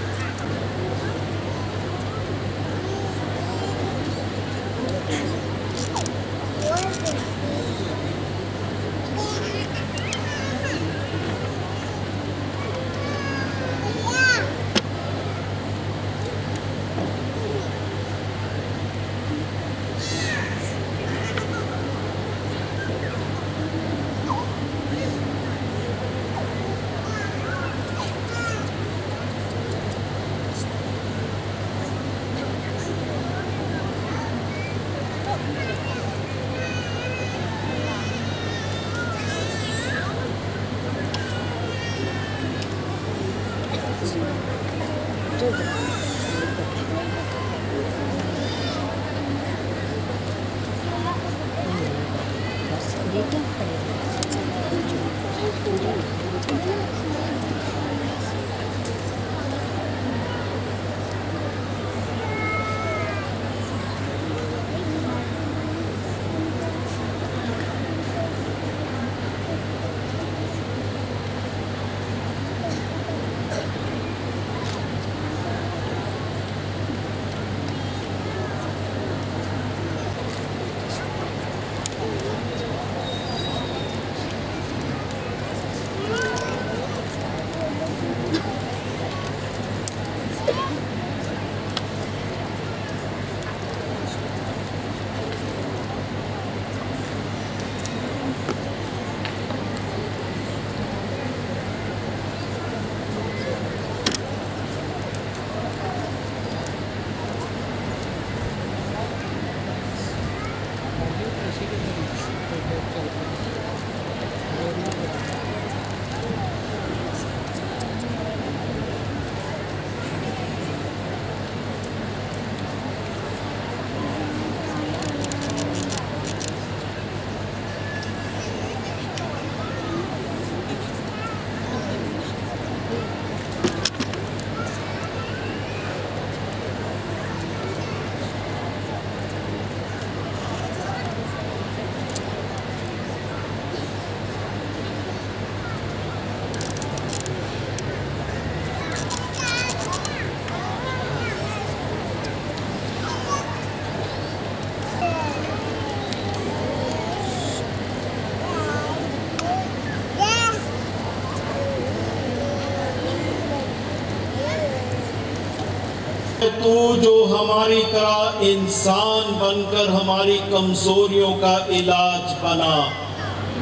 تو جو ہماری طرح انسان بن کر ہماری کمزوریوں کا علاج بنا،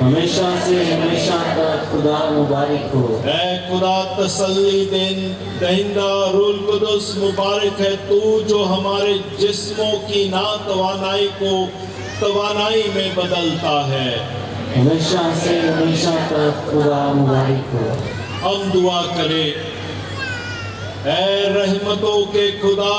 ہمیشہ سے ہمیشہ تک خدا مبارک ہو۔ اے خدا تسلی دہندہ روح القدس مبارک ہے تو جو ہمارے جسموں کی ناتوانائی کو توانائی میں بدلتا ہے۔ ہمیشہ سے ہمیشہ تک خدا مبارک ہو۔ ہم دعا کریں۔ اے رحمتوں کے خدا،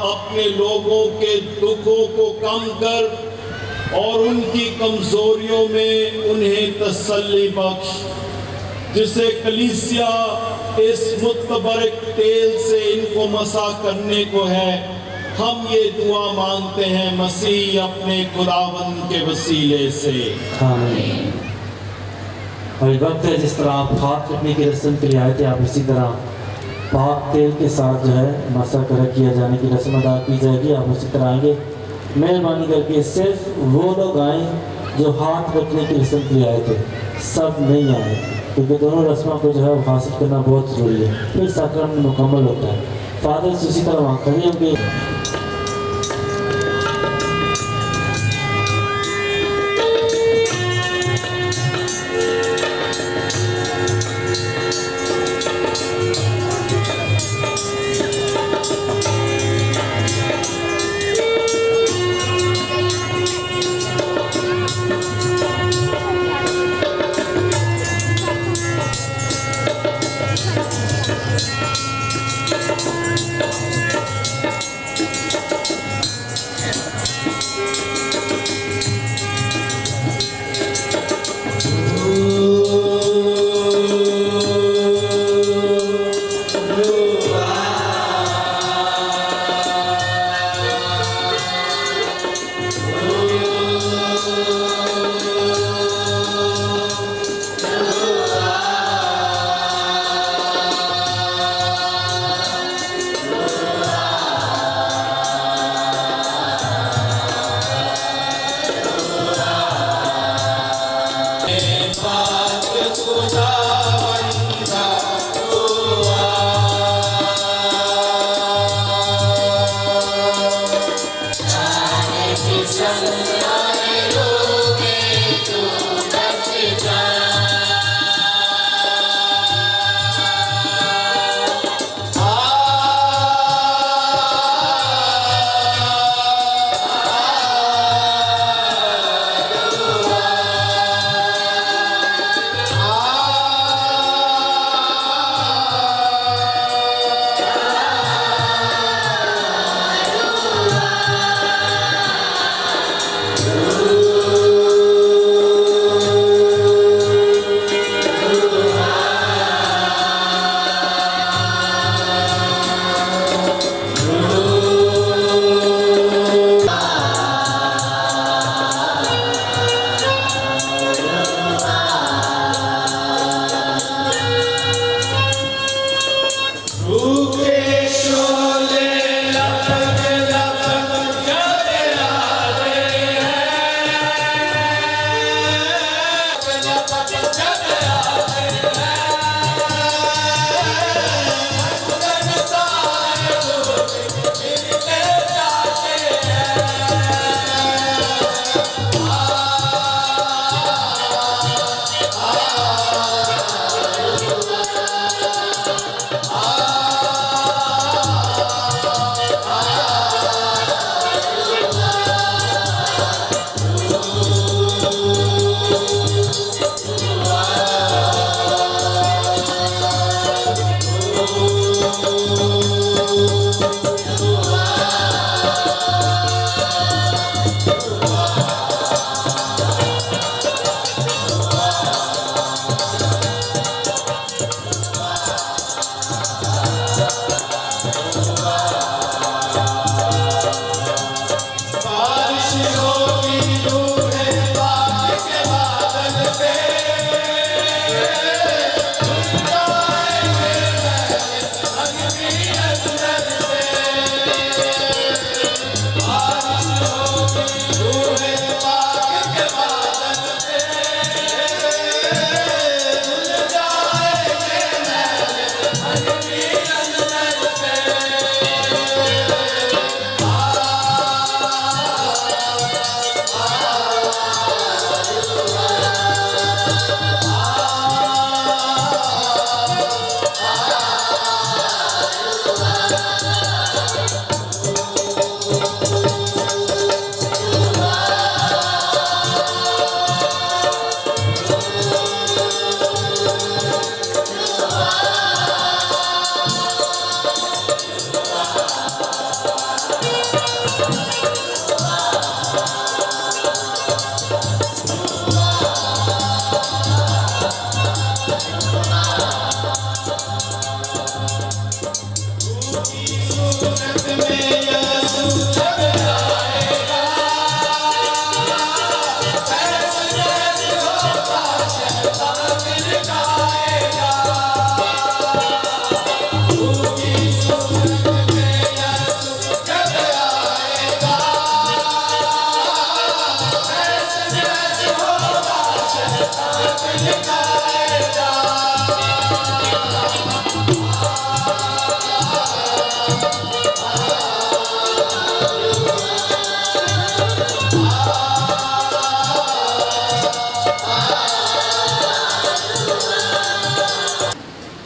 اپنے لوگوں کے دکھوں کو کم کر اور ان کی کمزوریوں میں انہیں تسلی بخش، جسے کلیسیا اس متبرک تیل سے ان کو مسح کرنے کو ہے۔ ہم یہ دعا مانگتے ہیں مسیح اپنے خداوند کے وسیلے سے، آمین۔ اور یہ وقت ہے جس طرح آپ ہاتھ رکھنے کی رسم کے لیے آئے تھے، آپ اسی طرح پاک تیل کے ساتھ جو ہے مسح کرا کیا جانے کی رسم ادا کی جائے گی، آپ اسی طرح آئیں گے۔ مہربانی کر کے صرف وہ لوگ آئیں جو ہاتھ رکھنے کی رسم کے لیے آئے تھے، سب نہیں آئے، کیونکہ دونوں رسموں کو جو ہے وہ حاصل کرنا بہت ضروری ہے، پھر ساکرامنٹ مکمل ہوتا ہے۔ فادر سے اسی طرح وہاں کھڑے ہوں گے۔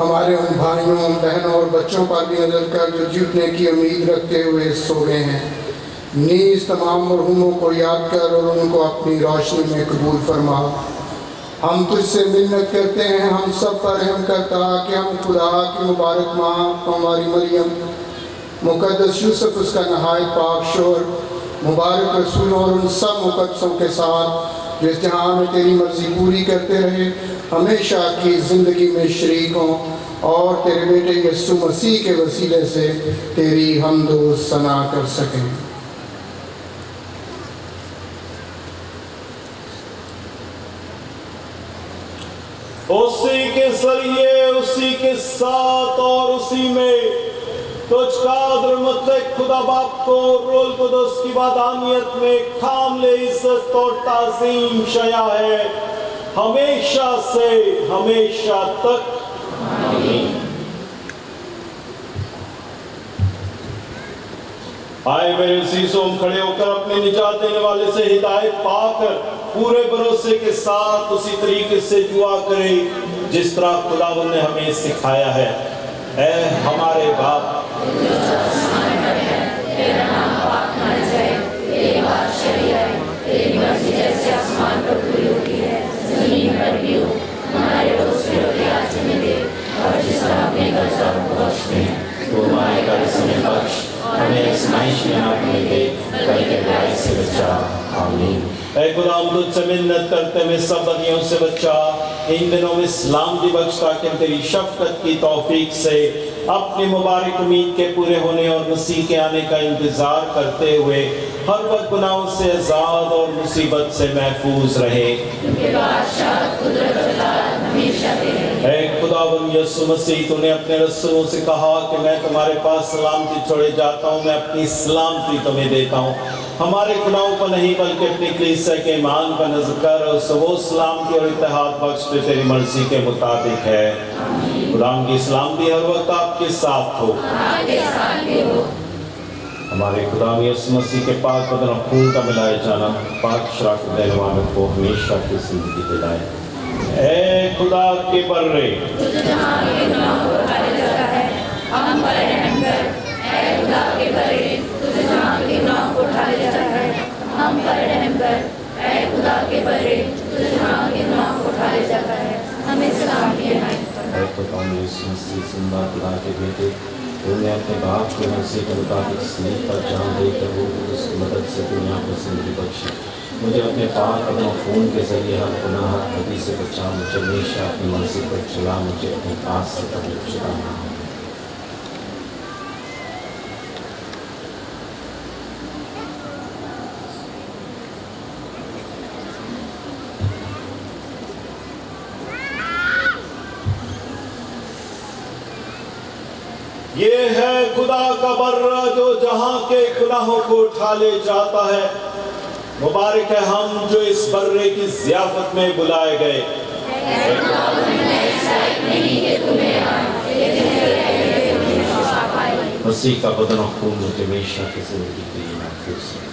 ہمارے ان بھائیوں بہنوں اور بچوں پر بھی نظر کر جو جیتنے کی امید رکھتے ہوئے سو گئے ہیں۔ نیز تمام مرحوموں کو یاد کر اور ان کو اپنی روشنی میں قبول فرما۔ ہم تجھ سے منت کرتے ہیں، ہم سب پر رحم کرتا کہ ہم خدا کی مبارک ماں ہماری مریم، مقدس یوسف اس کا نہایت پاک شوہر، مبارک رسولوں اور ان سب مقدسوں کے ساتھ جو اس جہاں میں تیری مرضی پوری کرتے رہے، ہمیشہ کی زندگی میں شریک ہوں اور تیرے بیٹے یسوع مسیح کے وسیلے سے تیری حمد و ثنا کر سکیں۔ اسی کے ذریعے، اسی کے ساتھ اور اسی میں تجھ قادر مطلق خدا باپ کو روح القدس کی وحدانیت میں کامل عزت اور تعظیم شایع ہے، ہمیشہ سے ہمیشہ تک آمین۔ آئے میرے عزیزوں، کھڑے ہو کر اپنے نجات دینے والے سے ہدایت پا کر پورے بھروسے کے ساتھ اسی طریقے سے دعا کریں جس طرح خداوند نے ہمیں سکھایا ہے۔ اے ہمارے باپ، تیرا نام پاک مانا جائے، تیری بادشاہی آئے، تیری مرضی جیسے آسمان پر پوری ہوتی ہے زمین پر بھی ہو۔ ہمارے روز کی روٹی آج ہمیں دے، اور جس طرح اپنے قرضداروں کو بخشتے ہیں تو ہمارے قرض ہمیں بخش، ہمیں آزمائش میں نہ ڈالنے دے بلکہ برائی سے بچا، آمین۔ اے خدا، ہم تجھ سے منت کرتے میں سب بدیوں سے بچا، ان دنوں میں سلامتی بخش تاکہ ہم تیری شفقت کی توفیق سے اپنی مبارک امید کے پورے ہونے اور مسیح کے آنے کا انتظار کرتے ہوئے ہر وقت گناہوں سے آزاد اور مصیبت سے محفوظ رہے۔ کیونکہ بادشاہ قدرت و جلال ہمیشہ تیرے۔ اے خداوند یسوع مسیح، تو نے اپنے رسولوں سے کہا کہ میں تمہارے پاس سلامتی چھوڑے جاتا ہوں، میں اپنی سلامتی تمہیں دیتا ہوں۔ ہمارے گناہوں پر نہیں بلکہ اپنی کلیسیا کے ایمان پر نظر کر اور وہ سلامتی اور اتحاد بخش جو تیری مرضی کے مطابق ہے۔ خدا کی سلامتی ہر وقت آپ کے ساتھ ہو۔ ہمارے خدا یسوع مسیح کے پاک بدن اور خون کا ملائے جانا پاک شراکت دینے والوں کو ہمیشہ کی زندگی دلائے۔ اے خدا کے برے، جہاں کے گناہوں کو اٹھایا جاتا ہے، ہم پر رحم کر۔ اے خدا کے برے، تجھے جہاں کے گناہوں کو اٹھایا جاتا ہے، ہم پر رحم کر۔ اے خدا کے برے، تجھے جہاں کے گناہوں کو اٹھایا جاتا ہے، ہمیں سلامتی عنایت فرما۔ اے خدا یسوع مسیح زندہ خدا کے بیٹے، تو نے اپنے باپ کے مرضی کے مطابق صلیب پر جان دے کر روح القدس کی مدد سے دنیا کو زندگی بخشی۔ مجھے اپنے پاک بدن و خون کے ذریعے ہر گناہ بدی سے بچا، مجھے ہمیشہ اپنی مرضی پر چلا، مجھے اپنے پاس سے قبول چلانا۔ یہ ہے خدا کا برہ جو جہاں کے گناہوں کو اٹھا لے جاتا ہے۔ مبارک ہے ہم جو اس برے کی ضیافت میں بلائے گئے۔ مسیح کا بدن و خون مجھے ہمیشہ کی زندگی کے لیے محفوظ ہے۔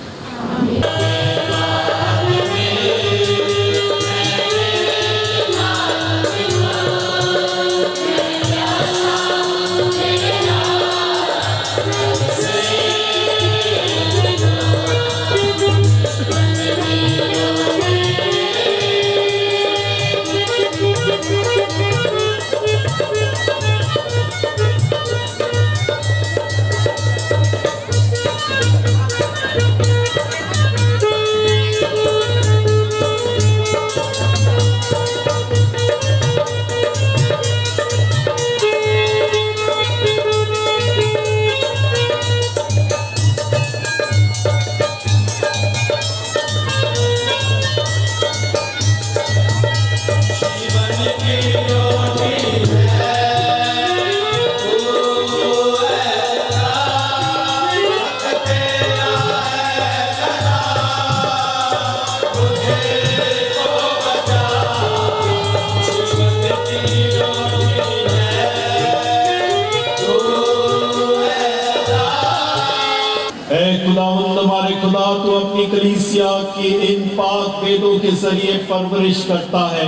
تو اپنی کلیسیا کی ان پاک بیدوں کے ذریعے پرورش کرتا ہے۔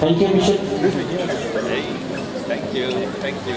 Thank you, Bishop. Thank you.